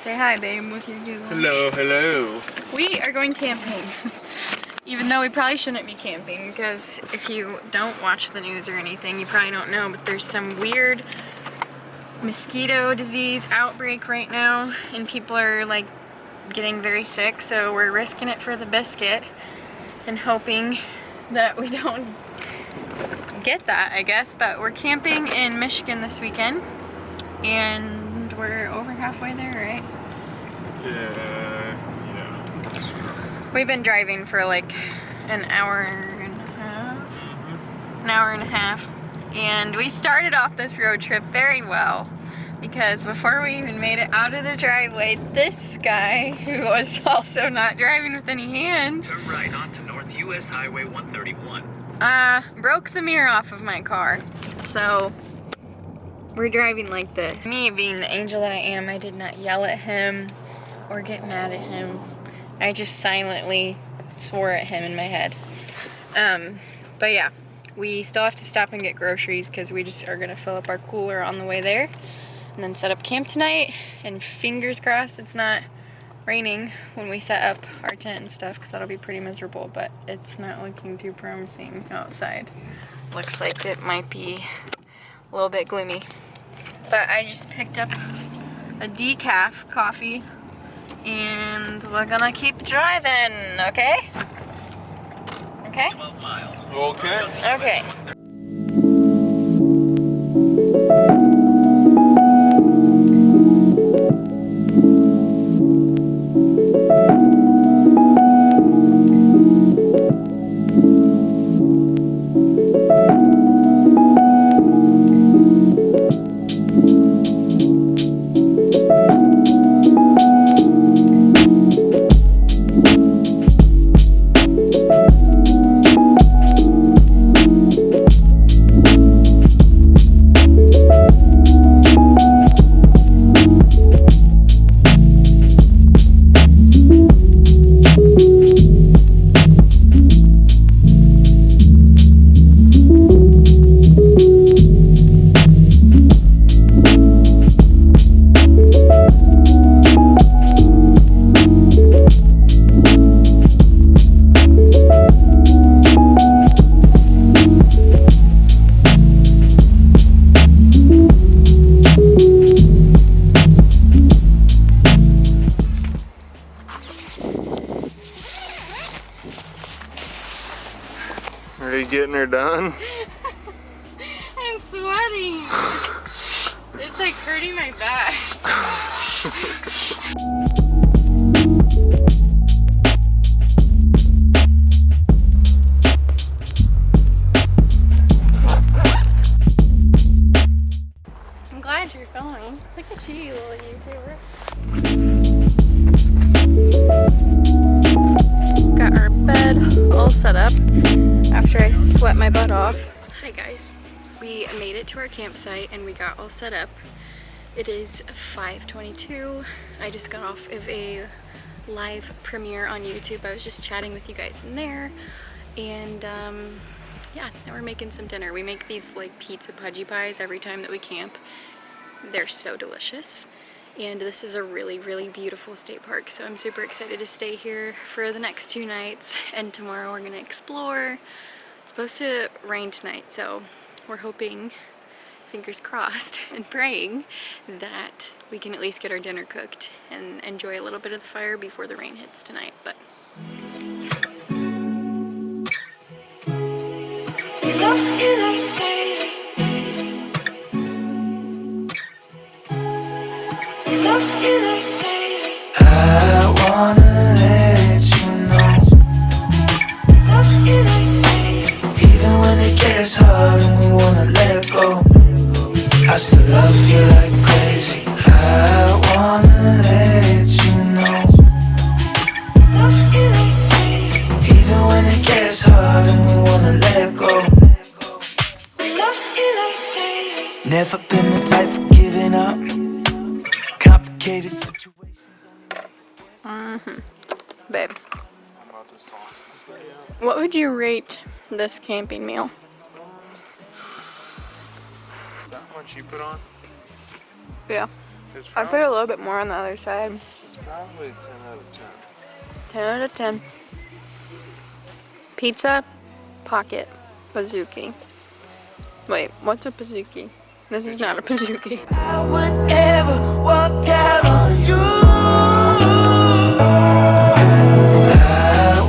Say hi, babe, with your Google. Hello, hello. We are going camping. Even though we probably shouldn't be camping, because if you don't watch the news or anything, you probably don't know, but there's some weird mosquito disease outbreak right now, and people are like getting very sick, so we're risking it for the biscuit and hoping that we don't get that, I guess. But we're camping in Michigan this weekend, and we're over halfway there, right? Yeah. We've been driving for like an hour and a half. An hour and a half. And we started off this road trip very well, because before we even made it out of the driveway, this guy, who was also not driving with any hands, turn right onto North US Highway 131. broke the mirror off of my car. So we're driving like this. Me being the angel that I am, I did not yell at him or get mad at him. I just silently swore at him in my head. But yeah, we still have to stop and get groceries because we just are gonna fill up our cooler on the way there and then set up camp tonight. And fingers crossed it's not raining when we set up our tent and stuff, because that'll be pretty miserable, but it's not looking too promising outside. Looks like it might be a little bit gloomy. But I just picked up a decaf coffee and we're gonna keep driving, okay? Okay? 12 miles. Okay. Okay. Are you getting her done? I'm sweating. It's like hurting my back. I'm glad you're filming. Look at you, little YouTuber. Got our bed all set up after I sweat my butt off. Hi guys. We made it to our campsite and we got all set up. It is 5:22. I just got off of a live premiere on YouTube. I was just chatting with you guys in there, and yeah, now we're making some dinner. We make these like pizza pudgy pies every time that we camp. They're so delicious, and this is a really, really beautiful state park, so I'm super excited to stay here for the next 2 nights, and tomorrow we're gonna explore. It's supposed to rain tonight, so we're hoping, fingers crossed, and praying that we can at least get our dinner cooked and enjoy a little bit of the fire before the rain hits tonight. But I wanna let you know, even when it gets hard and we wanna let go, I still love you like crazy. I wanna let you know, even when it gets hard and we wanna let go. Never been the type for giving up. Complicated situations. babe, what would you rate this camping meal? Is that how much you put on? Yeah. It's I put a little bit more on the other side. It's probably 10 out of 10. 10 out of 10. Pizza, pocket, Pizookie. Wait, what's a Pizookie? This is not a Pizookie. I would never walk out on you. I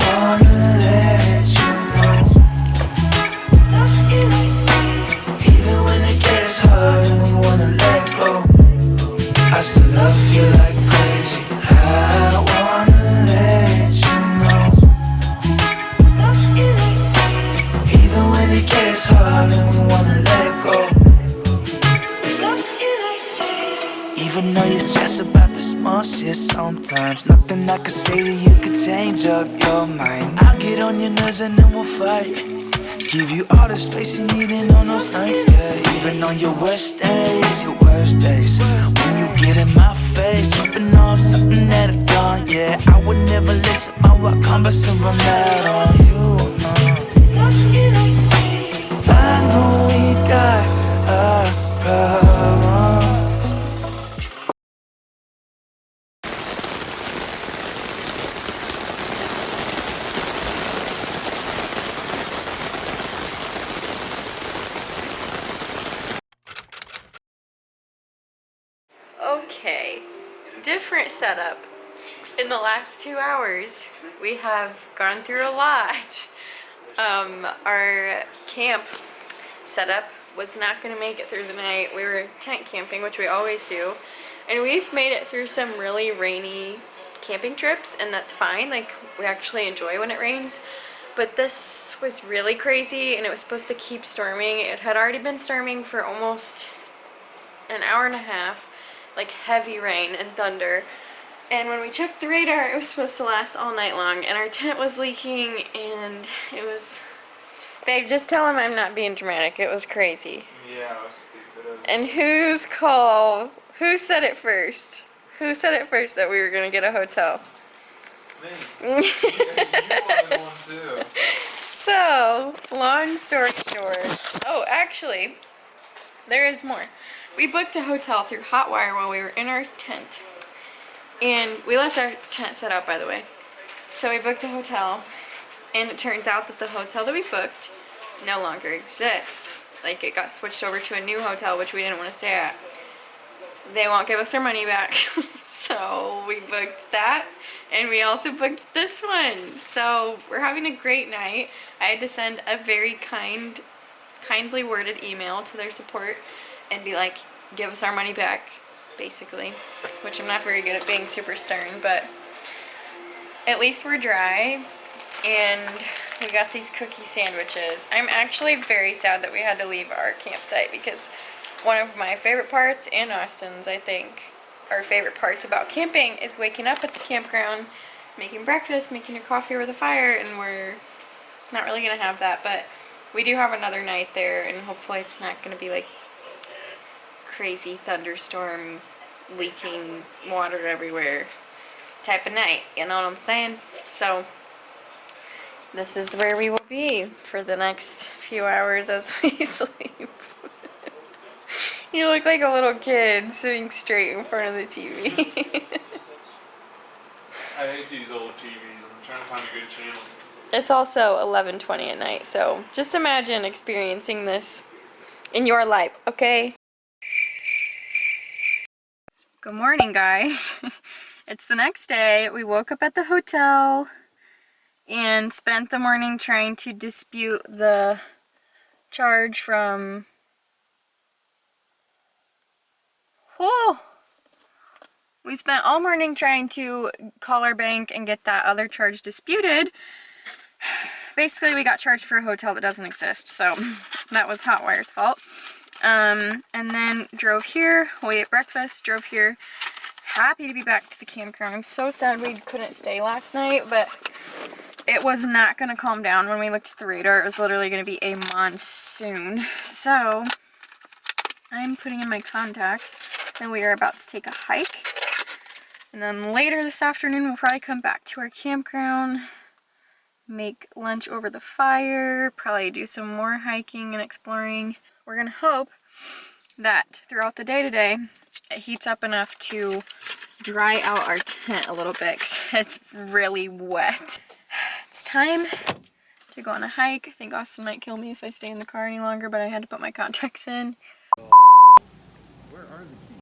wanna let you know. Even when it gets hard and we wanna let go, I still love you like crazy. I wanna let you know. Even when it gets hard and we wanna let go. Even though you stress about the small shit sometimes, nothing I could say to you could change up your mind. I'll get on your nerves and then we'll fight. Give you all the space you need in on those nights, yeah. Even on your worst days, when you get in my face, tripping on something that I've done, yeah. I would never listen, I walk converse and run out on you, I know we got a problem. Okay, different setup. In the last 2 hours, we have gone through a lot. Our camp setup was not going to make it through the night. We were tent camping, which we always do, and we've made it through some really rainy camping trips, and that's fine. Like, we actually enjoy when it rains, but this was really crazy, and it was supposed to keep storming. It had already been storming for almost an hour and a half, like heavy rain and thunder. And when we checked the radar, it was supposed to last all night long, and our tent was leaking, and it was... Babe, just tell him I'm not being dramatic. It was crazy. Yeah, I was stupid. And whose call? Who said it first? Who said it first that we were going to get a hotel? Me. You wanted one too. So, long story short... Oh, actually, there is more. We booked a hotel through Hotwire while we were in our tent. And we left our tent set up, by the way. So we booked a hotel, and it turns out that the hotel that we booked no longer exists. Like, it got switched over to a new hotel, which we didn't want to stay at. They won't give us our money back. So we booked that, and we also booked this one. So we're having a great night. I had to send a very kindly worded email to their support and be like, give us our money back, basically. Which I'm not very good at being super stern, but at least we're dry. And we got these cookie sandwiches. I'm actually very sad that we had to leave our campsite, because one of my favorite parts, and Austin's, I think, our favorite parts about camping is waking up at the campground, making breakfast, making your coffee over the fire, and we're not really going to have that, but we do have another night there, and hopefully it's not going to be like crazy thunderstorm, leaking water everywhere type of night, you know what I'm saying? So this is where we will be for the next few hours as we sleep. You look like a little kid sitting straight in front of the TV. I hate these old TVs. I'm trying to find a good channel. It's also 11:20 at night, so just imagine experiencing this in your life, okay? Good morning, guys. It's the next day. We woke up at the hotel and spent the morning trying to dispute the charge from... Oh! We spent all morning trying to call our bank and get that other charge disputed. Basically, we got charged for a hotel that doesn't exist, so that was Hotwire's fault. And then drove here, we ate breakfast, drove here. Happy to be back to the campground. I'm so sad we couldn't stay last night, but it was not going to calm down when we looked at the radar. It was literally going to be a monsoon. So, I'm putting in my contacts, and we are about to take a hike. And then later this afternoon, we'll probably come back to our campground, make lunch over the fire, probably do some more hiking and exploring. We're going to hope that throughout the day today, it heats up enough to dry out our tent a little bit because it's really wet. It's time to go on a hike. I think Austin might kill me if I stay in the car any longer, but I had to put my contacts in. Where are the keys?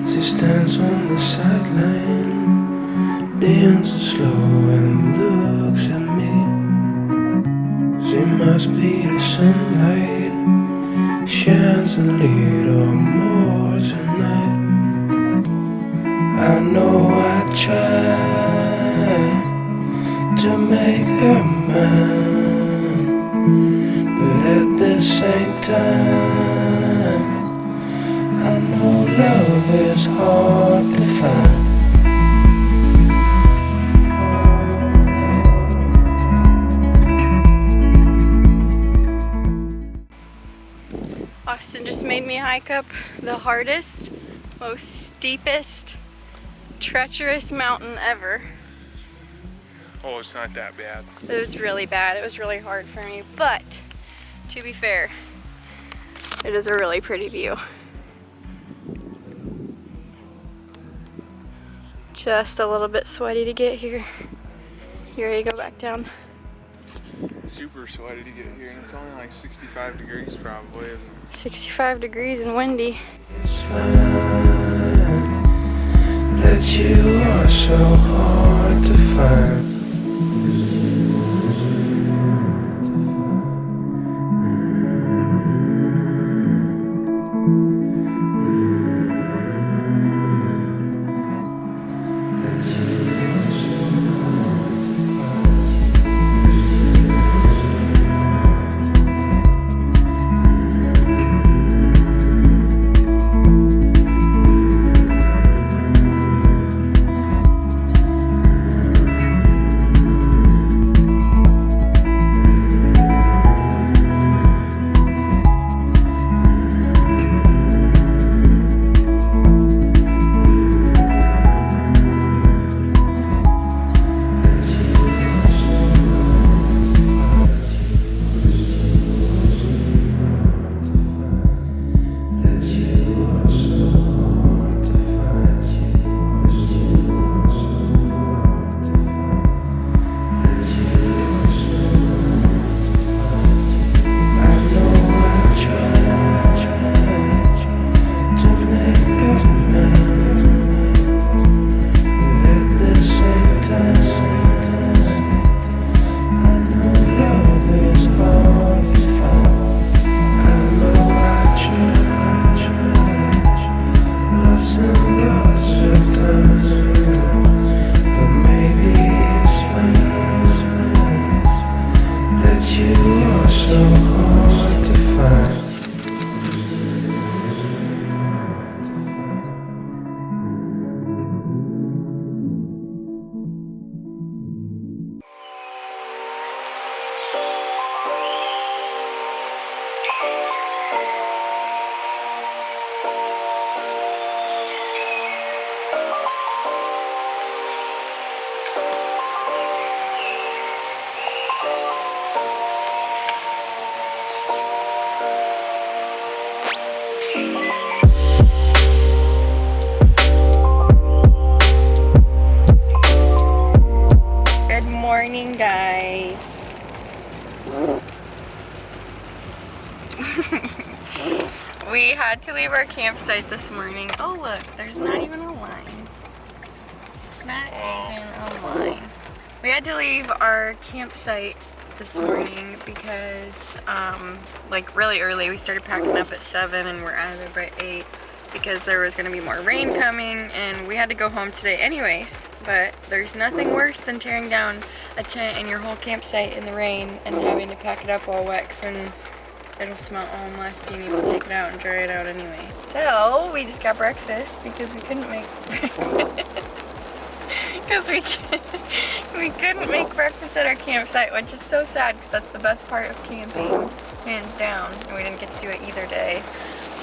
She stands on the sideline, dances slow and looks at me. She must be the sunlight, shines a little more tonight. I know I try to make her mine, but at the same time I know love is hard to find. Austin just made me hike up the hardest, most steepest, treacherous mountain ever. Oh, it's not that bad. It was really bad. It was really hard for me, but to be fair, it is a really pretty view. Just a little bit sweaty to get here. You ready to go back down? Super sweaty to get here, and it's only like 65 degrees probably, isn't it? 65 degrees and windy. It's fine that you are so hard to find. Morning, guys. We had to leave our campsite this morning. Oh look, there's not even a line. Not even a line. We had to leave our campsite this morning because like really early. We started packing up at 7 and we're out of there by 8. because there was going to be more rain coming, and we had to go home today anyways. But there's nothing worse than tearing down a tent and your whole campsite in the rain and having to pack it up all wet, and it'll smell all musty. You need to take it out and dry it out anyway. So we just got breakfast because we couldn't make we couldn't make breakfast at our campsite, which is so sad because that's the best part of camping, hands down. And we didn't get to do it either day.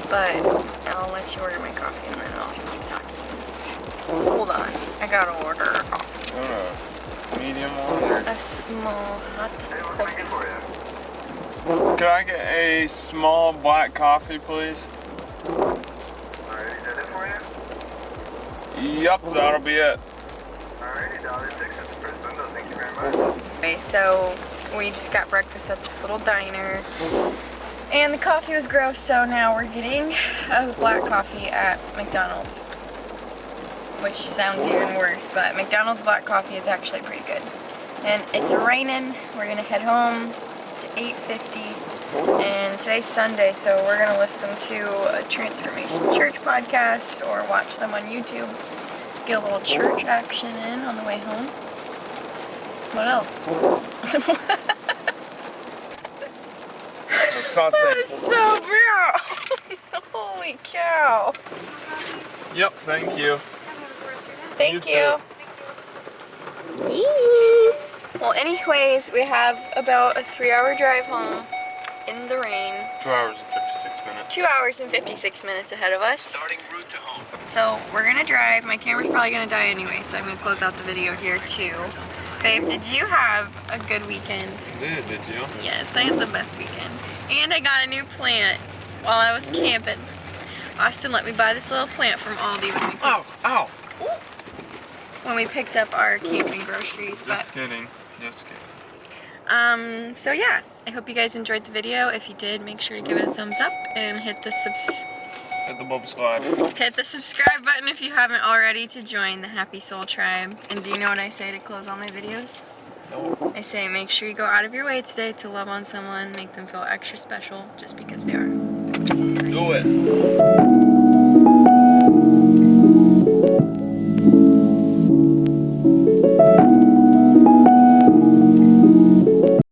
But I'll let you order my coffee and then I'll keep talking. Hold on, I gotta order a coffee. Medium one or? A small hot coffee. Could I get a small black coffee, please? Alright, is that it for you? Yup, that'll be it. Alright, $1.06 at the first window, thank you very much. Okay, so we just got breakfast at this little diner. And the coffee was gross, so now we're getting a black coffee at McDonald's. Which sounds even worse, but McDonald's black coffee is actually pretty good. And it's raining, we're gonna head home. It's 8:50, and today's Sunday, so we're gonna listen to a Transformation Church podcast or watch them on YouTube. Get a little church action in on the way home. What else? That is so bad. Holy cow. Yep, thank you. Thank You you. Well, anyways, we have about a 3-hour drive home in the rain. 2 hours and 56 minutes. 2 hours and 56 minutes ahead of us. Starting route to home. So we're gonna drive. My camera's probably gonna die anyway, so I'm gonna close out the video here too. Babe, did you have a good weekend? Did you? Yes, I had the best weekend. And I got a new plant while I was camping. Austin let me buy this little plant from Aldi when we picked up our camping groceries. Just kidding. Just kidding. So yeah, I hope you guys enjoyed the video. If you did, make sure to give it a thumbs up and hit the subscribe button if you haven't already to join the Happy Soul Tribe. And do you know what I say to close all my videos? No. I say make sure you go out of your way today to love on someone, make them feel extra special just because they are. Do it.